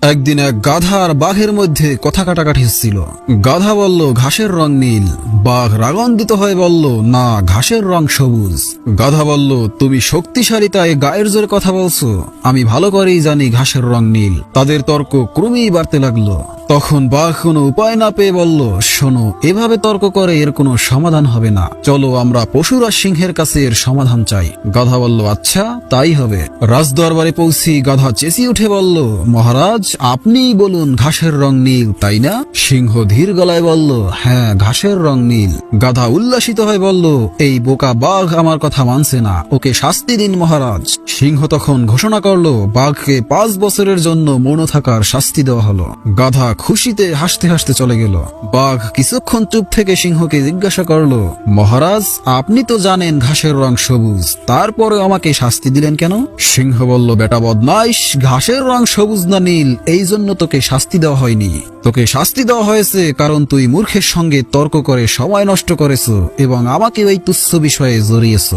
একদিন এক গাধা আর বাঘের মধ্যে কথা কাটাকাটি হচ্ছিল। গাধা বলল ঘাসের রং নীল, বাঘ রাগান্বিত হয়ে বলল না, ঘাসের রং সবুজ। গাধা বলল তুমি শক্তিশালী তাই গায়ের জোরে কথা বলছো, আমি ভালো করেই জানি ঘাসের রং নীল। তাদের তর্ক ক্রমেই বাড়তে লাগলো। তখন বাঘ কোনো উপায় না পেয়ে বলল, শোনো, এভাবে তর্ক করে এর কোনো সমাধান হবে না, চলো আমরা পশুরা সিংহের কাছে এর সমাধান চাই। গাধা বলল আচ্ছা তাই হবে। রাজদরবারে পৌঁছি গাধা চেঁচিয়ে উঠে বলল, মহারাজ আপনিই বলুন ঘাসের রং নীল তাই না? সিংহ ধীর গলায় বলল, হ্যাঁ ঘাসের রং নীল। গাধা উল্লাসিত হয়ে বলল, এই বোকা বাঘ আমার কথা মানছে না, ওকে শাস্তি দিন মহারাজ। সিংহ তখন ঘোষণা করলো বাঘকে 5 বছরের জন্য মৌন থাকার শাস্তি দেওয়া হলো। গাধা খুশিতে হাসতে হাসতে চলে গেল। বাঘ কিছুক্ষণ চুপ থেকে সিংহকে জিজ্ঞাসা করলো, মহারাজ আপনি তো জানেন ঘাসের রং সবুজ, তারপরে আমাকে শাস্তি দিলেন কেন? সিংহ বলল, বেটা বদমাইশ, ঘাসের রং সবুজ না নীল এই জন্য তোকে শাস্তি দেওয়া হয়নি। তোকে শাস্তি দেওয়া হয়েছে কারণ তুই মূর্খের সঙ্গে তর্ক করে সময় নষ্ট করেছ এবং আমাকে ওই তুচ্ছ বিষয়ে জড়িয়েছ।